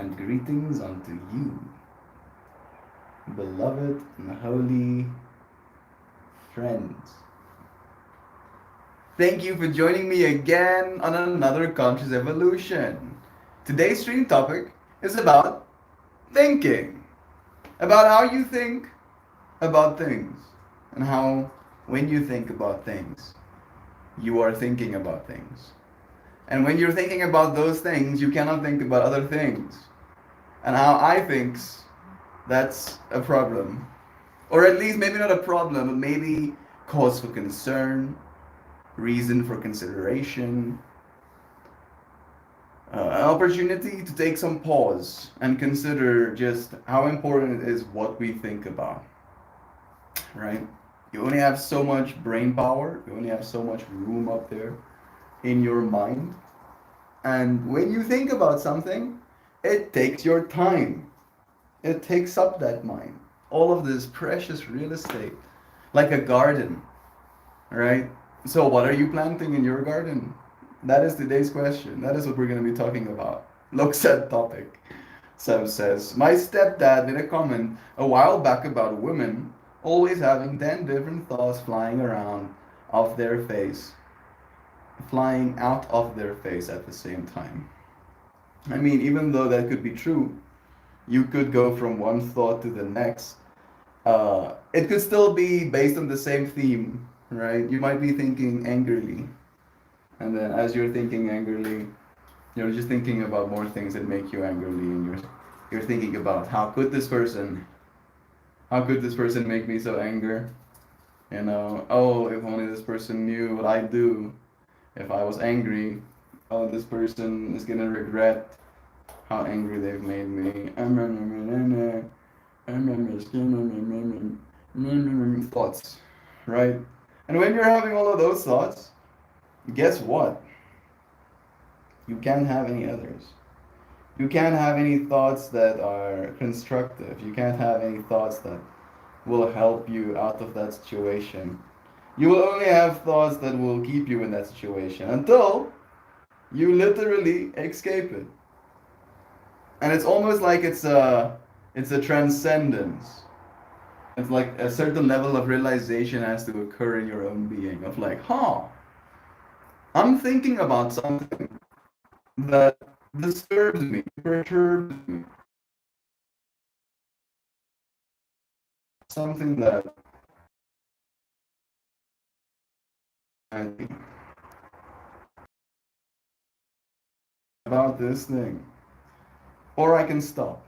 and greetings unto you, beloved and holy friends. Thank you for joining me again on another Conscious Evolution. Today's stream topic is about thinking, about how you think about things, and how when you think about things, you are thinking about things. And when you're thinking about those things, you cannot think about other things. And how I thinks that's a problem. Or at least maybe not a problem, but maybe cause for concern, reason for consideration, an opportunity to take some pause and consider just how important it is what we think about, right? You only have so much brain power, you only have so much room up there in your mind. And when you think about something, it takes your time. It takes up that mind. All of this precious real estate, like a garden, right? So, what are you planting in your garden? That is today's question. That is what we're going to be talking about. Looks at topic. Seb says, my stepdad made a comment a while back about women always having 10 different thoughts flying around off their face, flying out of their face at the same time. I mean, even though that could be true, you could go from one thought to the next. It could still be based on the same theme, right? You might be thinking angrily, and then as you're thinking angrily, you're just thinking about more things that make you angrily, and you're thinking about how could this person make me so angry? You know, oh, if only this person knew what I do if I was angry. Oh, this person is gonna regret how angry they've made me. Thoughts, right? And when you're having all of those thoughts, guess what? You can't have any others. You can't have any thoughts that are constructive. You can't have any thoughts that will help you out of that situation. You will only have thoughts that will keep you in that situation until you literally escape it. And it's almost like it's a transcendence. It's like a certain level of realization has to occur in your own being of like, huh, I'm thinking about something that disturbs me, perturbs me, something that I think about this thing. Or I can stop.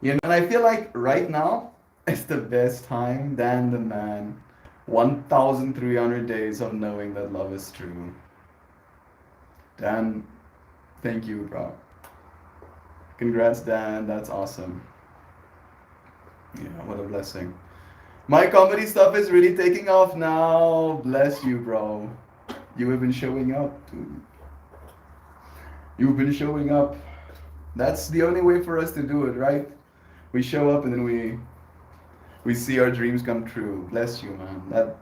You know, and I feel like right now is the best time, Dan the man. 1,300 days of knowing that love is true. Dan, thank you, bro. Congrats, Dan. That's awesome. Yeah, what a blessing. My comedy stuff is really taking off now. Bless you, bro. You have been showing up, dude. You've been showing up. That's the only way for us to do it, right? We show up and then we see our dreams come true. Bless you, man. That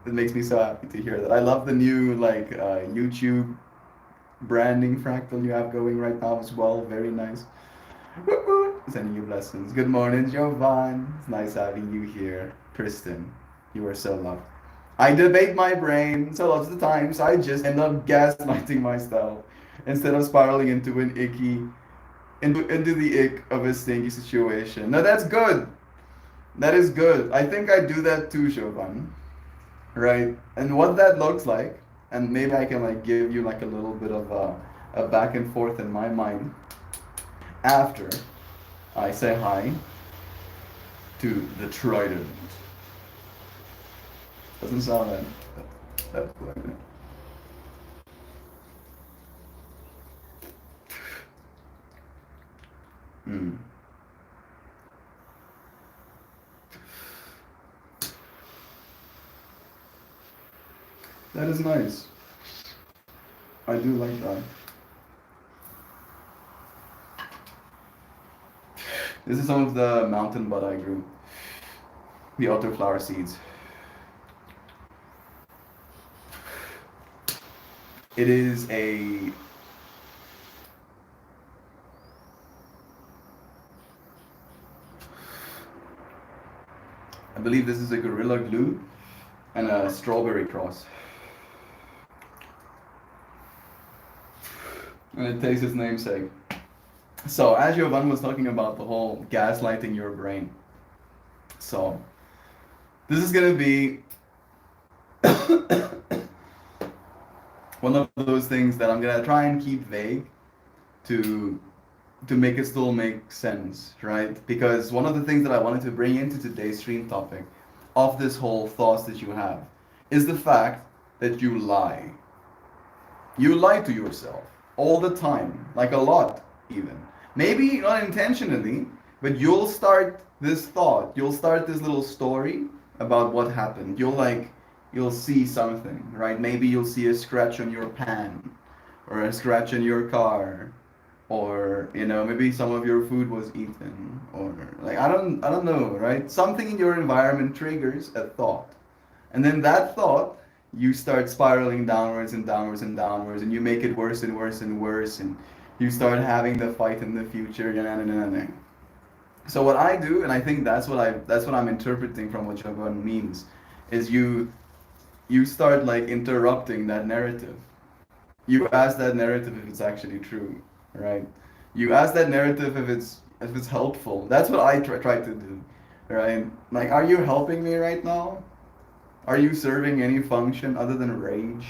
makes me so happy to hear that. I love the new YouTube branding fractal you have going right now as well. Very nice. Sending you blessings. Good morning, Jovan. It's nice having you here. Kristen, you are so loved. I debate my brain, so lots of the times I just end up gaslighting myself instead of spiraling into an into the ick of a stinky situation. Now that's good. That is good. I think I do that too, Jovan. Right? And what that looks like, and maybe I can like give you like a little bit of a back and forth in my mind after I say hi to the Trident. Doesn't sound that good. Mm. That is nice. I do like that. This is some of the mountain bud I grew. The autoflower seeds. It is a I believe this is a Gorilla Glue and a strawberry cross. And it takes its namesake. So, as Jovan was talking about the whole gaslighting your brain. So, this is gonna be one of those things that I'm gonna try and keep vague to make it still make sense, right? Because one of the things that I wanted to bring into today's stream topic of this whole thoughts that you have is the fact that you lie. You lie to yourself all the time, like a lot even. Maybe not intentionally, but you'll start this thought, you'll start this little story about what happened. You'll see something, right? Maybe you'll see a scratch on your pan or a scratch in your car, or maybe some of your food was eaten, or like I don't know, right? Something in your environment triggers a thought, and then that thought, you start spiraling downwards and downwards and downwards, and you make it worse and worse and worse, and you start having the fight in the future. So what I do, and I think that's what I'm interpreting from what Jovan means, is you start like interrupting that narrative. You ask that narrative if it's actually true, right? You ask that narrative if it's helpful. That's what I try to do, right? Like, are you helping me right now? Are you serving any function other than rage?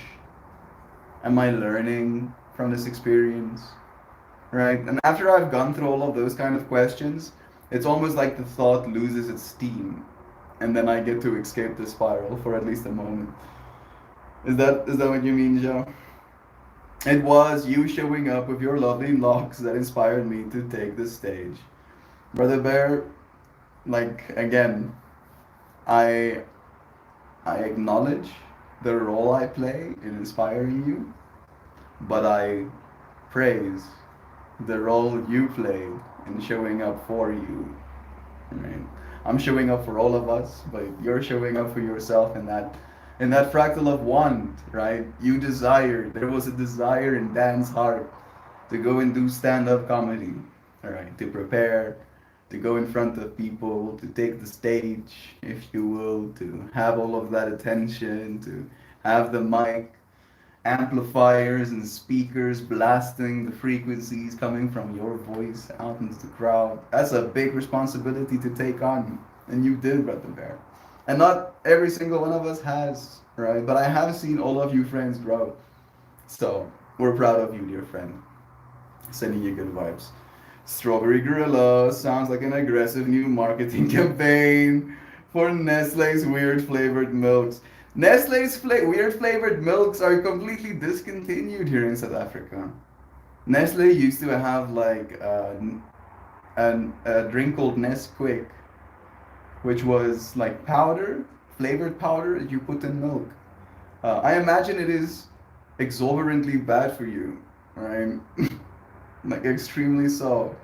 Am I learning from this experience, right? And after I've gone through all of those kind of questions, it's almost like the thought loses its steam, and then I get to escape the spiral for at least a moment. Is that what you mean, Joe? It was you showing up with your lovely locks that inspired me to take the stage. Brother Bear, like again, I I acknowledge the role I play in inspiring you, but I praise the role you play in showing up for you. Right? I'm showing up for all of us, but you're showing up for yourself in that fractal of want, right? You desired, there was a desire in Dan's heart to go and do stand-up comedy, all right, to prepare, to go in front of people, to take the stage, if you will, to have all of that attention, to have the mic, amplifiers and speakers blasting the frequencies coming from your voice out into the crowd. That's a big responsibility to take on, and you did, Brother Bear. And not every single one of us has, right? But I have seen all of you friends grow. So we're proud of you, dear friend. Sending you good vibes. Strawberry Gorilla sounds like an aggressive new marketing campaign for Nestle's weird flavored milks. Nestle's weird flavored milks are completely discontinued here in South Africa. Nestle used to have like a drink called Nesquik, which was like powder, flavored powder that you put in milk. I imagine it is exorbitantly bad for you, right? Like extremely so,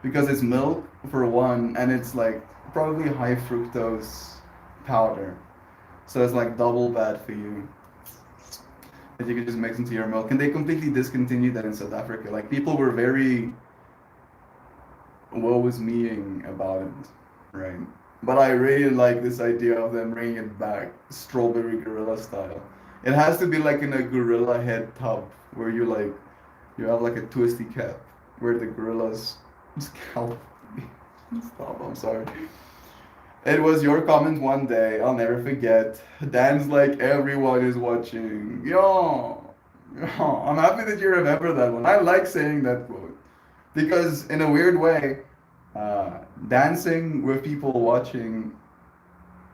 because it's milk for one, and it's like probably high fructose powder, so it's like double bad for you that you could just mix into your milk. And they completely discontinued that in South Africa. Like people were very woe is meing about it, right? But I really like this idea of them bringing it back, strawberry gorilla style. It has to be like in a gorilla head tub where you have like a twisty cap where the gorilla's scalp. Stop, I'm sorry. It was your comment one day, I'll never forget. Dan's like, everyone is watching. Yo, I'm happy that you remember that one. I like saying that quote because, in a weird way, dancing with people watching,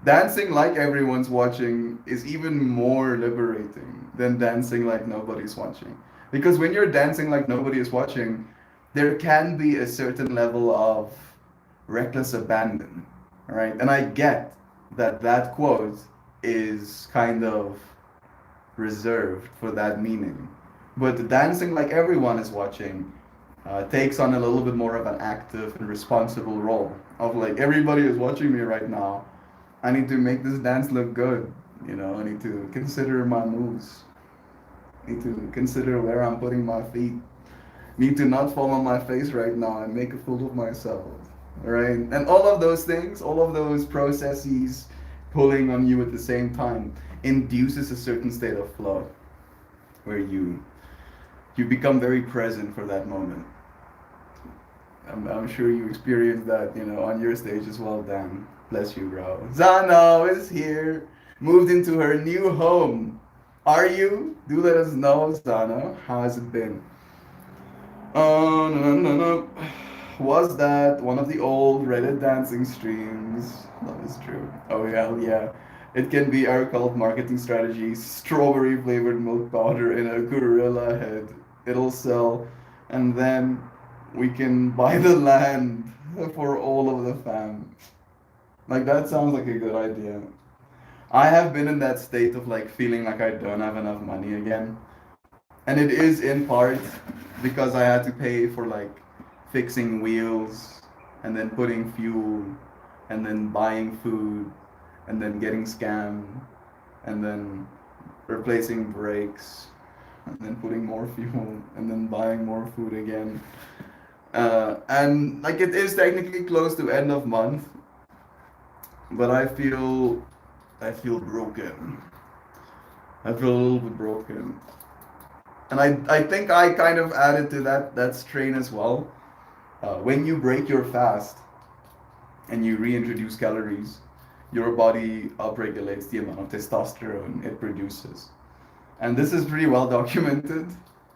dancing like everyone's watching is even more liberating than dancing like nobody's watching. Because when you're dancing like nobody is watching, there can be a certain level of reckless abandon, right? And I get that that quote is kind of reserved for that meaning. But dancing like everyone is watching takes on a little bit more of an active and responsible role of like, everybody is watching me right now. I need to make this dance look good. I need to consider my moves. Need to consider where I'm putting my feet. Need to not fall on my face right now and make a fool of myself. right? And all of those things, all of those processes pulling on you at the same time induces a certain state of flow where you become very present for that moment. I'm sure you experienced that, on your stage as well, Dan. Bless you, bro. Zano is here, moved into her new home. Are you? Do let us know, Zano. How has it been? Oh, no, no, no, no. Was that one of the old Reddit dancing streams? That is true. Oh, hell yeah. It can be our cult marketing strategy. Strawberry flavored milk powder in a gorilla head. It'll sell. And then we can buy the land for all of the fam. Like, that sounds like a good idea. I have been in that state of like feeling like I don't have enough money again. And it is in part because I had to pay for like fixing wheels and then putting fuel and then buying food and then getting scammed and then replacing brakes and then putting more fuel and then buying more food again. And like it is technically close to end of month, but I feel broken. I feel a little bit broken. And I think I kind of added to that strain as well. When you break your fast and you reintroduce calories, your body upregulates the amount of testosterone it produces. And this is pretty well documented.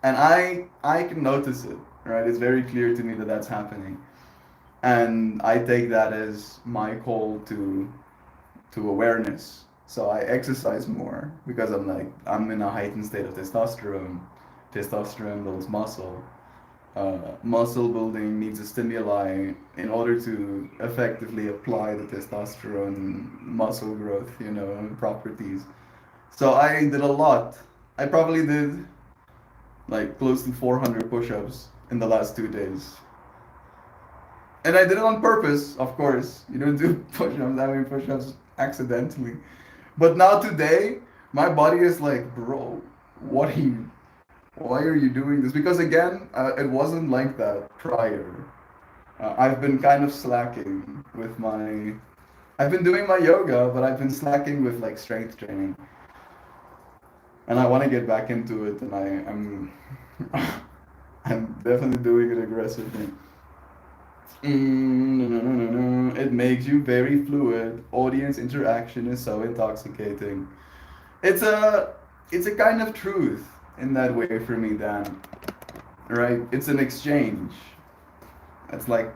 And I can notice it, right? It's very clear to me that that's happening. And I take that as my call to awareness. So I exercise more because I'm in a heightened state of testosterone. Testosterone builds muscle. Muscle building needs a stimuli in order to effectively apply the testosterone muscle growth, properties. So I did a lot. I probably did like close to 400 push-ups in the last 2 days. And I did it on purpose, of course. You don't do push-ups, that many push-ups accidentally. But now today, my body is like, bro, why are you doing this? Because again, it wasn't like that prior. I've been kind of slacking with I've been doing my yoga, but I've been slacking with like strength training. And I want to get back into it, and I'm, I'm definitely doing it aggressively. No, no, no, no, no. It makes you very fluid. Audience interaction is so intoxicating. It's a it's a kind of truth in that way for me, Dan. Right? It's an exchange. It's like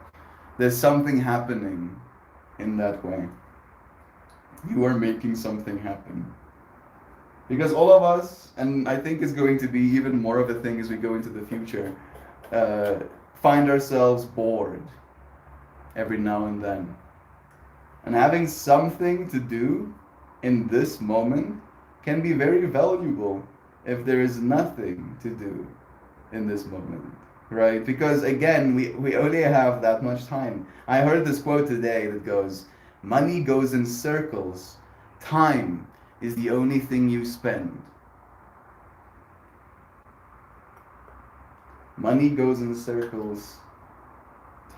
there's something happening in that way. You are making something happen. Because all of us, and I think it's going to be even more of a thing as we go into the future, uh, find ourselves bored every now and then. And having something to do in this moment can be very valuable if there is nothing to do in this moment, right? Because again, we only have that much time. I heard this quote today that goes, money goes in circles, time is the only thing you spend. Money goes in circles,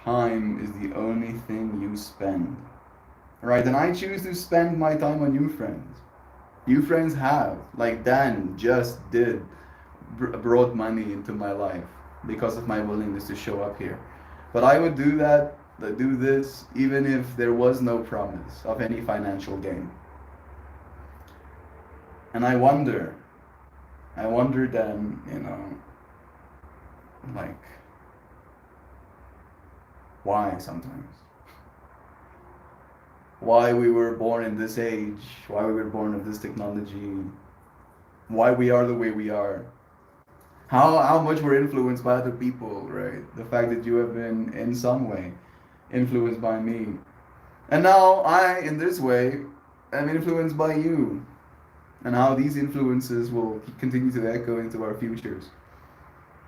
time is the only thing you spend. Right? And I choose to spend my time on you friends. You friends have, like Dan just did, brought money into my life because of my willingness to show up here. But I would do that, do this, even if there was no promise of any financial gain. And I wonder then, like, why sometimes? Why we were born in this age, why we were born with this technology, why we are the way we are. How much we're influenced by other people, right? The fact that you have been in some way influenced by me. And now I, in this way, am influenced by you. And how these influences will continue to echo into our futures.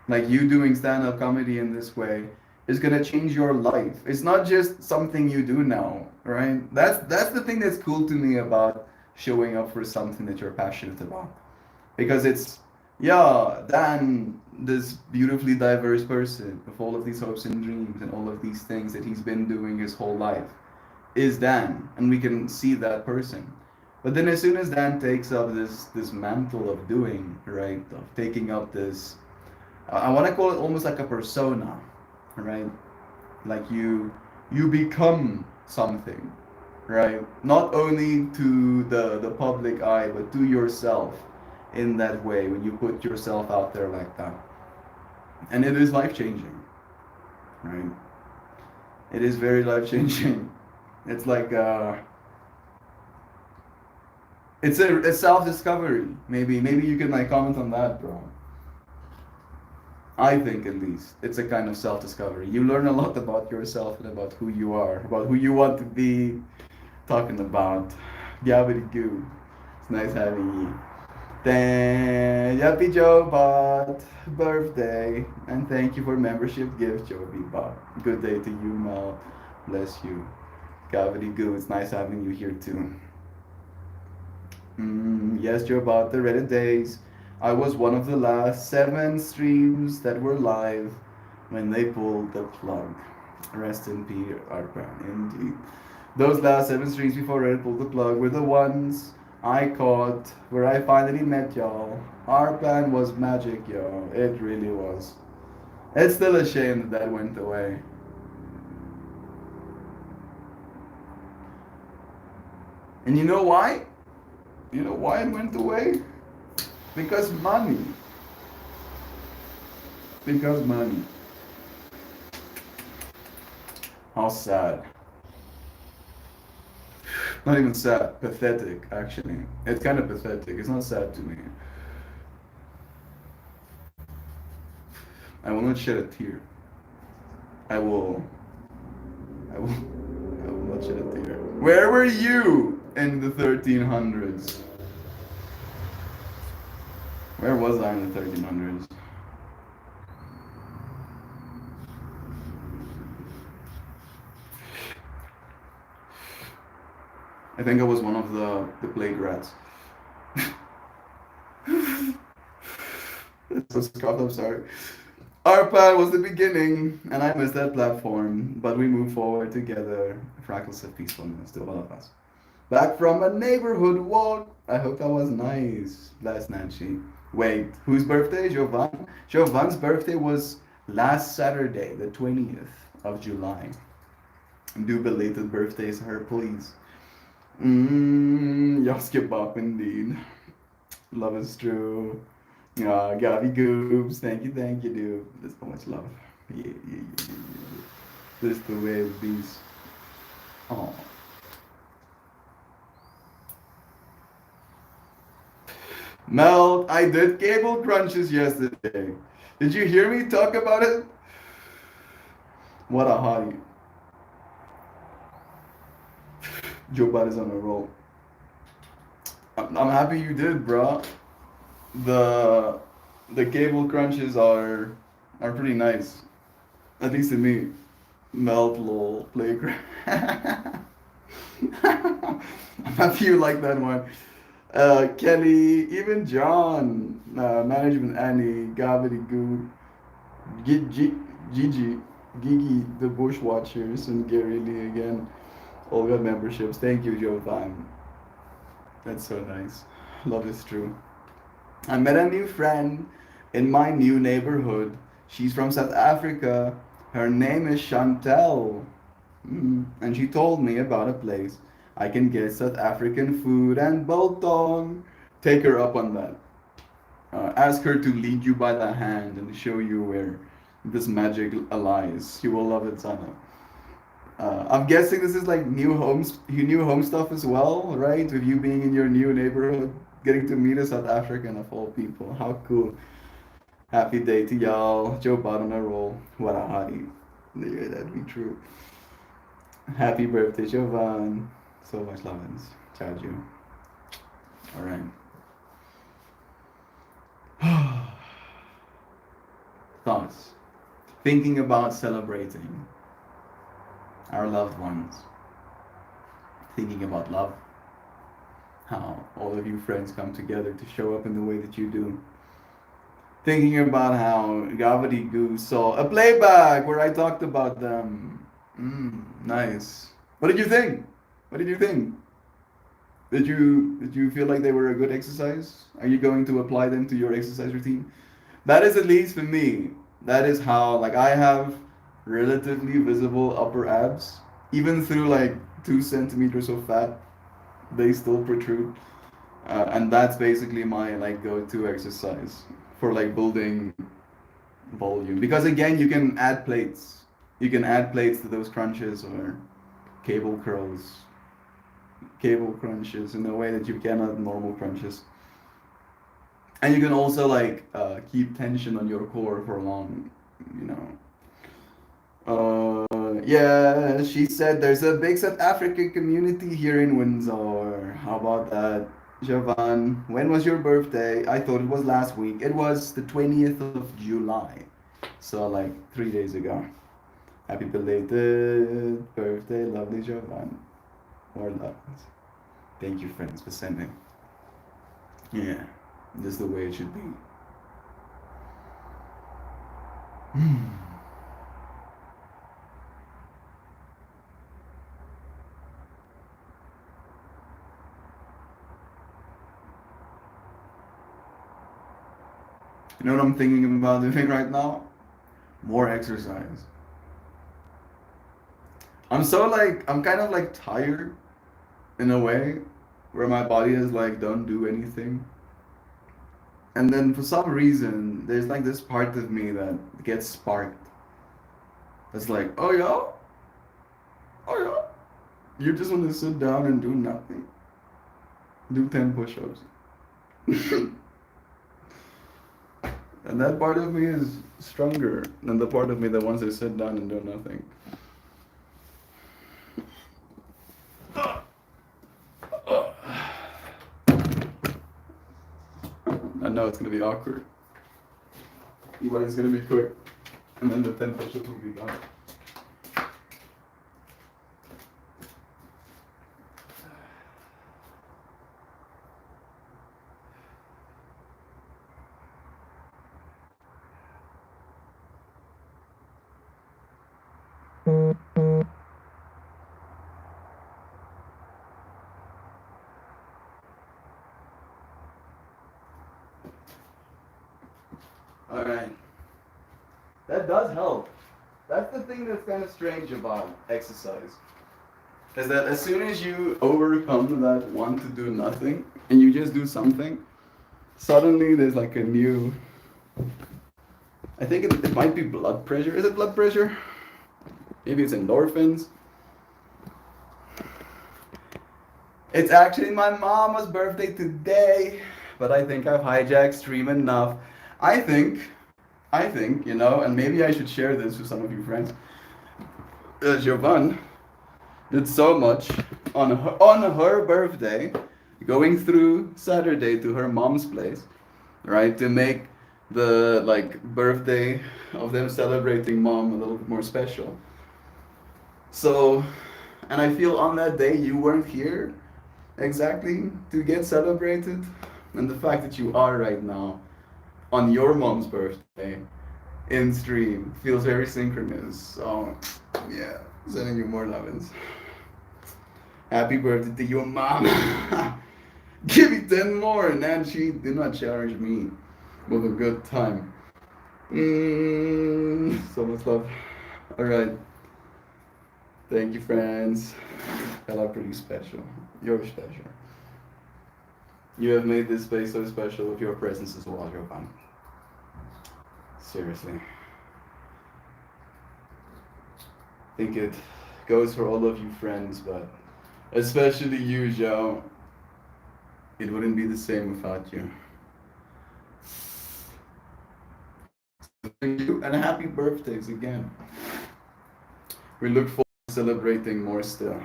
Like you doing stand-up comedy in this way is gonna change your life. It's not just something you do now, right? That's the thing that's cool to me about showing up for something that you're passionate about. Because it's, yeah, Dan this beautifully diverse person with all of these hopes and dreams and all of these things that he's been doing his whole life is Dan, and we can see that person. But then as soon as Dan takes up this mantle of doing, right, of taking up this, I want to call it almost like a persona, right? Like you become something, right? Not only to the public eye, but to yourself in that way when you put yourself out there like that. And it is life changing, right? It is very life changing. It's like it's a self discovery. Maybe you can like comment on that, bro. I think at least it's a kind of self discovery. You learn a lot about yourself and about who you are, about who you want to be. Talking about Gabby Goo. It's nice having you. Then Happy Joe Bot birthday, and thank you for membership gift, Joe Bot. Good day to you, Mel. Bless you. Gabby Goo. It's nice having you here too. Yes, Joe Bot. The Reddit days. I was one of the last 7 streams that were live when they pulled the plug. Rest in peace, Arpan. Indeed. Those last 7 streams before Reddit pulled the plug were the ones I caught where I finally met y'all. Our plan was magic, yo. It really was. It's still a shame that that went away. And you know why? You know why it went away? Because money. Because money. How sad. Not even sad, pathetic, actually. It's kind of pathetic. It's not sad to me. I will not shed a tear. I will. I will. I will not shed a tear. Where were you in the 1300s? Where was I in the 1300s? I think I was one of the plague rats. That's so scuffed, I'm sorry. Our plan was the beginning, and I missed that platform, but we moved forward together. Fractals of peacefulness to all of us. Back from a neighborhood walk. I hope that was nice. Bless Nancy. Wait, whose birthday? Jovan? Jovan's birthday was last Saturday, the 20th of July. Do belated birthdays to her, please. Yoski Bop indeed. Love is true. Gabby Goobs, thank you, dude. There's so much love. Yeah. This the way it be. Oh. Mel, I did cable crunches yesterday. Did you hear me talk about it? What a hottie. Joe Bud is on a roll. I'm happy you did, bro. The the cable crunches are pretty nice. At least to me. Melt lol playground. I'm happy you like that one. Kelly, even John, Management Annie, Gavity Goo, Gigi, Gigi, the Bushwatchers, and Gary Lee again. All got memberships. Thank you, Joe Time. That's so nice. Love is true. I met a new friend in my new neighborhood. She's from South Africa. Her name is Chantel. And she told me about a place I can get South African food and biltong. Take her up on that. Ask her to lead you by the hand and show you where this magic lies. You will love it, Sana. I'm guessing this is like new home stuff as well, right? With you being in your new neighborhood, getting to meet a South African of all people. How cool. Happy day to y'all. Joe Bot on a roll. What a hottie. Yeah, that'd be true. Happy birthday, Jovan. So much lovins. Ciao, Joe. Alright. Thoughts. Thinking about celebrating our loved ones. Thinking about love. How all of you friends come together to show up in the way that you do. Thinking about how Gravity Goose saw a playback where I talked about them. Nice. What did you think? What did you think? Did you feel like they were a good exercise? Are you going to apply them to your exercise routine? That is at least for me. That is how like I have relatively visible upper abs, even through like 2 centimeters of fat, they still protrude, and that's basically my like go-to exercise for like building volume. Because again, you can add plates. You can add plates to those crunches or cable curls, cable crunches in a way that you cannot normal crunches. And you can also like keep tension on your core for long, you know. Yeah, she said there's a big South African community here in Windsor. How about that? Javan, when was your birthday? I thought it was last week. It was the 20th of July. So like 3 days ago. Happy belated birthday, lovely Javan. More love. Thank you, friends, for sending. Yeah, this is the way it should be. You know what I'm thinking about doing right now? More exercise. I'm kind of like tired in a way where my body is like, don't do anything. And then for some reason, there's like this part of me that gets sparked. It's like, oh yeah, oh yeah. You just want to sit down and do nothing. Do 10 push-ups. And that part of me is stronger than the part of me that wants to sit down and do nothing. I know it's gonna be awkward, but it's gonna be quick, and then the 10 push-ups will be done. All right, that does help. That's the thing that's kind of strange about exercise, is that as soon as you overcome that want to do nothing and you just do something, suddenly there's like a new. I think it might be blood pressure. Is it blood pressure? Maybe it's endorphins. It's actually my mama's birthday today, but I think I've hijacked stream enough. I think, you know, and maybe I should share this with some of you friends. Jovan did so much on her birthday, going through Saturday to her mom's place, right, to make the like birthday of them celebrating mom a little bit more special. So, and I feel on that day you weren't here exactly to get celebrated, and the fact that you are right now on your mom's birthday in stream feels very synchronous. So, yeah, sending you more lovins. Happy birthday to your mom. Give me 10 more, and then she did not challenge me with a good time. So much love. Alright. Thank you, friends. Y'all are pretty special. You're special. You have made this space so special with your presence as well, Jovan. Seriously. I think it goes for all of you friends, but especially you, Joe. It wouldn't be the same without you. Thank you, and happy birthdays again. We look forward to celebrating more still.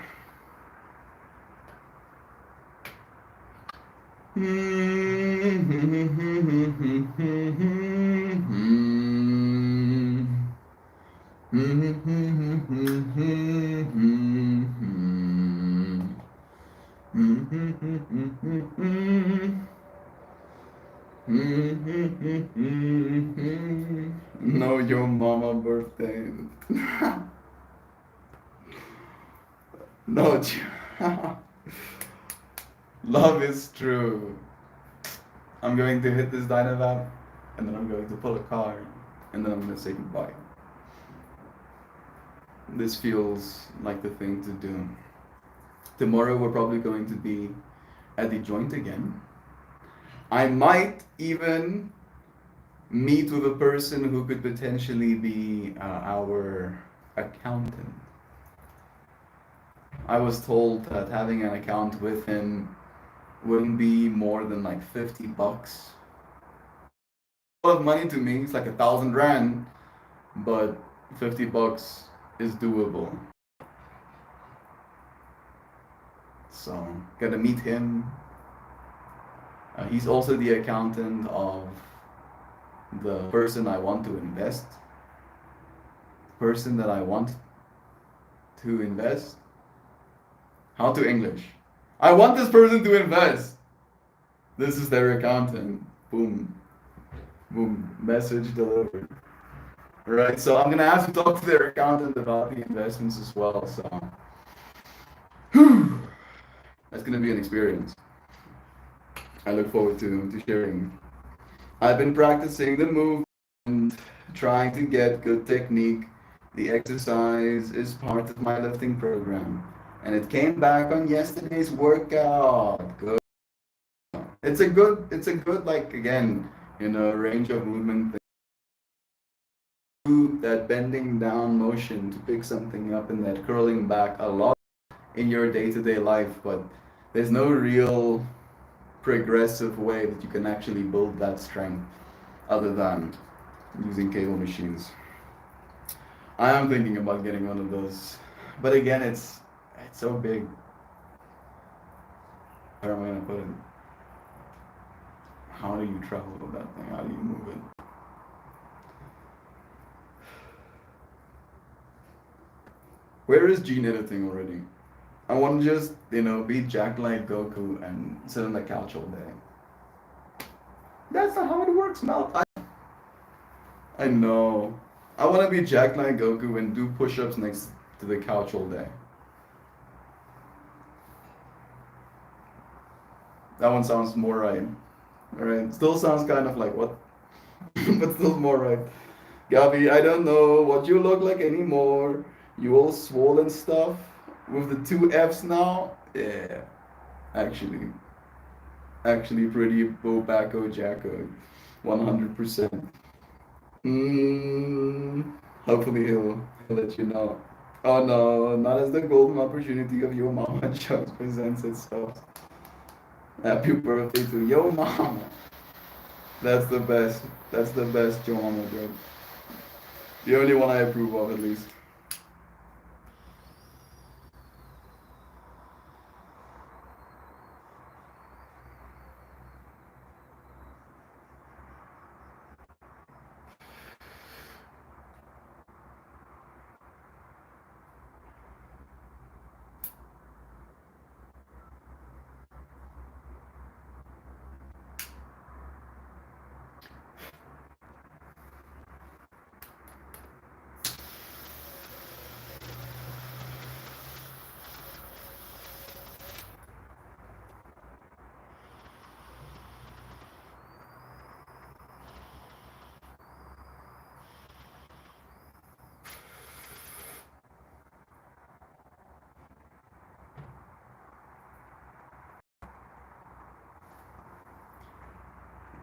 No, love is true. I'm going to hit this Dynavap, and then I'm going to pull a card, and then I'm going to say goodbye. This feels like the thing to do. Tomorrow we're probably going to be at the joint again. I might even meet with a person who could potentially be our accountant. I was told that having an account with him wouldn't be more than like $50. A lot of money to me, it's like 1,000 rand, but $50 is doable. So, gotta meet him. He's also the accountant of the person I want to invest. Person that I want to invest. How to English? I want this person to invest. This is their accountant. Boom. Boom. Message delivered. Right. So I'm gonna have to talk to their accountant about the investments as well. So that's gonna be an experience. I look forward to sharing. I've been practicing the move and trying to get good technique. The exercise is part of my lifting program. And it came back on yesterday's workout. Good. It's a good like again, range of movement thing. Do that bending down motion to pick something up and that curling back a lot in your day-to-day life, but there's no real progressive way that you can actually build that strength other than using cable machines. I am thinking about getting one of those, but again, it's so big. Where am I gonna put it? How do you travel with that thing? How do you move it? Where is gene editing already? I want to just, be jacked like Goku and sit on the couch all day. That's not how it works, Mel. I know. I want to be jacked like Goku and do push-ups next to the couch all day. That one sounds more right. Alright, still sounds kind of like what? But still more right. Gabi, I don't know what you look like anymore. You all swollen stuff with the two F's now. Yeah, actually, pretty Bobacco Jacko, 100%. Hopefully he'll let you know. Oh no, not as the golden opportunity of Yo Mama Chucks presents itself. Happy birthday to Yo Mama. That's the best. That's the best Yo Mama joke. The only one I approve of, at least.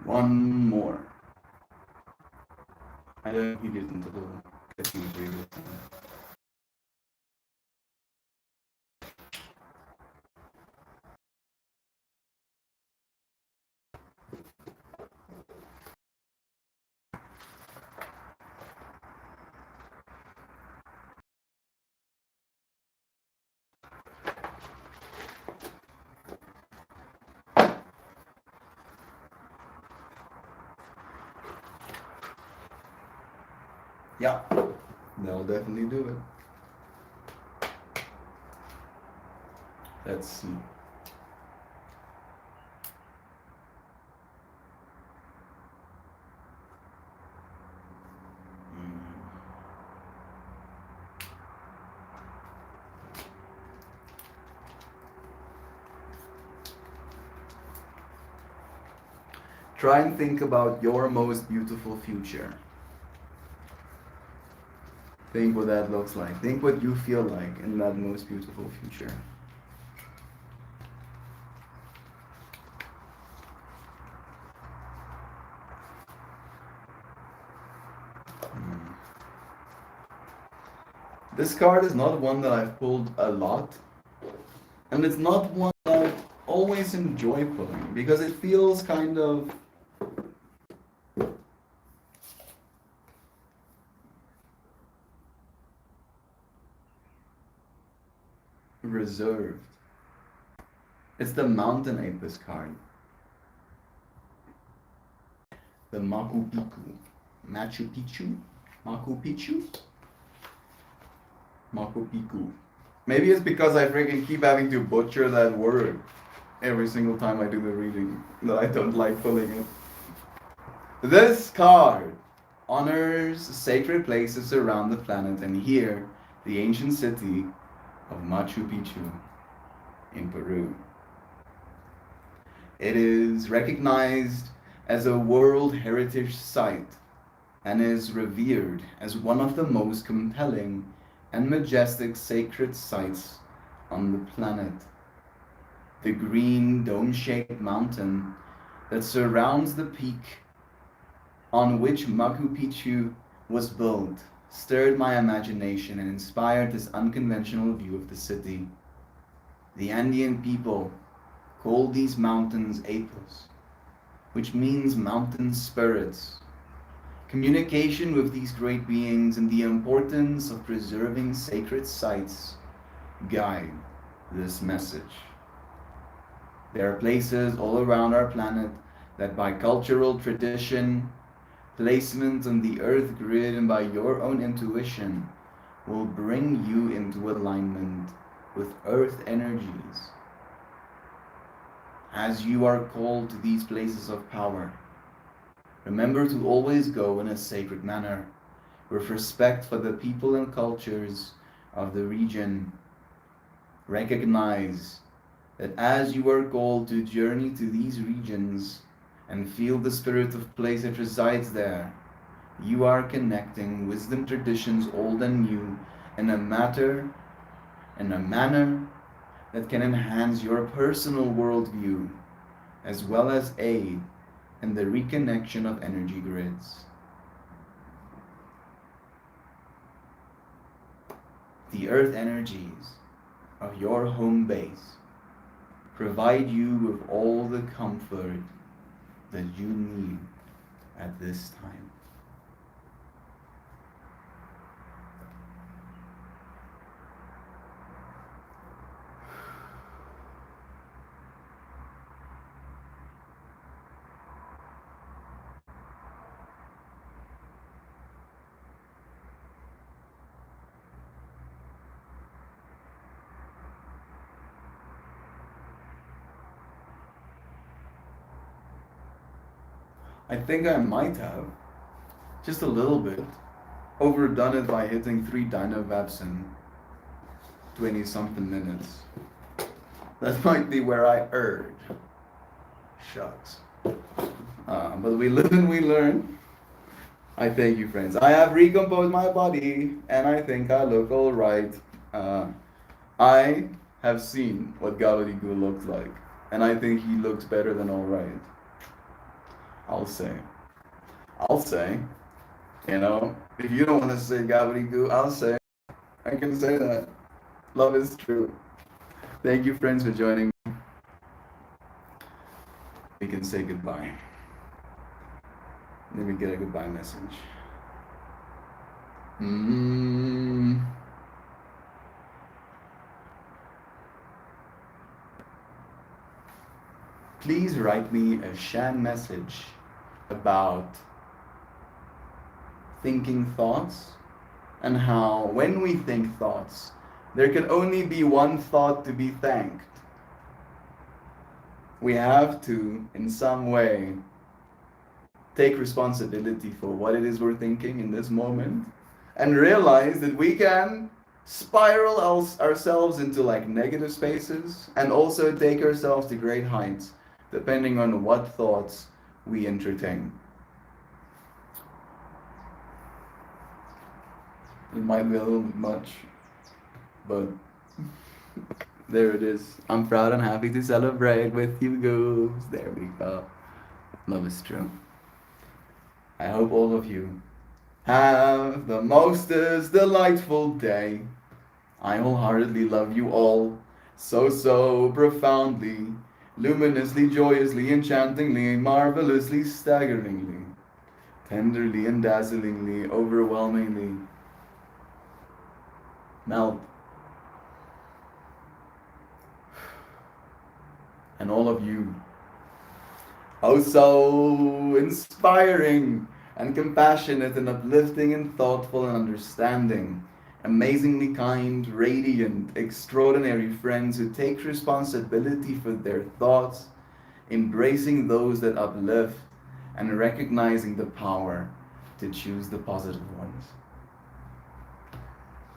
One more. I don't think it into the getting previous time. Yeah, they'll definitely do it. Let's see. Try and think about your most beautiful future. Think what that looks like. Think what you feel like in that most beautiful future. This card is not one that I've pulled a lot, and it's not one that I always enjoy pulling because it feels kind of reserved. It's the Mountain Apis card. The Machu Picchu. Machu Picchu? Machu Picchu? Machu Picchu. Maybe it's because I freaking keep having to butcher that word every single time I do the reading that I don't like pulling it. This card honors sacred places around the planet, and here, the ancient city of Machu Picchu in Peru. It is recognized as a World Heritage Site and is revered as one of the most compelling and majestic sacred sites on the planet. The green dome-shaped mountain that surrounds the peak on which Machu Picchu was built stirred my imagination and inspired this unconventional view of the city. The Andean people call these mountains Apis, which means mountain spirits. Communication with these great beings and the importance of preserving sacred sites guide this message. There are places all around our planet that by cultural tradition, placement on the earth grid, and by your own intuition will bring you into alignment with earth energies. As you are called to these places of power, remember to always go in a sacred manner, with respect for the people and cultures of the region. Recognize that as you are called to journey to these regions and feel the spirit of place that resides there, you are connecting wisdom traditions old and new in a manner that can enhance your personal worldview, as well as aid in the reconnection of energy grids. The earth energies of your home base provide you with all the comfort that you need at this time. I think I might have, just a little bit, overdone it by hitting 3 Dynavaps in 20 something minutes. That might be where I erred. Shucks. But we live and we learn. I thank you, friends. I have recomposed my body and I think I look alright. I have seen what Gobbledygook looks like, and I think he looks better than alright. I'll say, you know, if you don't want to say Gobbledygook, I'll say, I can say that. Love is true. Thank you, friends, for joining me. We can say goodbye. Let me get a goodbye message. Please write me a Shan message about thinking thoughts and how when we think thoughts, there can only be one thought to be thanked. We have to, in some way, take responsibility for what it is we're thinking in this moment and realize that we can spiral ourselves into like negative spaces and also take ourselves to great heights depending on what thoughts we entertain. It might be a little bit much, but there it is. I'm proud and happy to celebrate with you guys. There we go. Love is true. I hope all of you have the mostest delightful day. I wholeheartedly love you all so profoundly, luminously, joyously, enchantingly, marvelously, staggeringly, tenderly and dazzlingly, overwhelmingly. Melt. And all of you, oh so inspiring and compassionate and uplifting and thoughtful and understanding, amazingly kind, radiant, extraordinary friends who take responsibility for their thoughts, embracing those that uplift, and recognizing the power to choose the positive ones.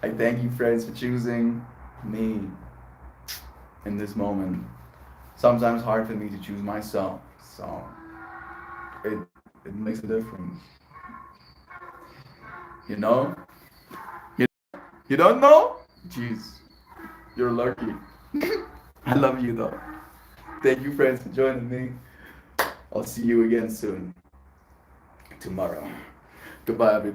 I thank you, friends, for choosing me in this moment. Sometimes hard for me to choose myself, so it makes a difference. You know? You, you don't know? Jeez, you're lucky. I love you though. Thank you, friends, for joining me. I'll see you again soon. Tomorrow. Goodbye, everybody.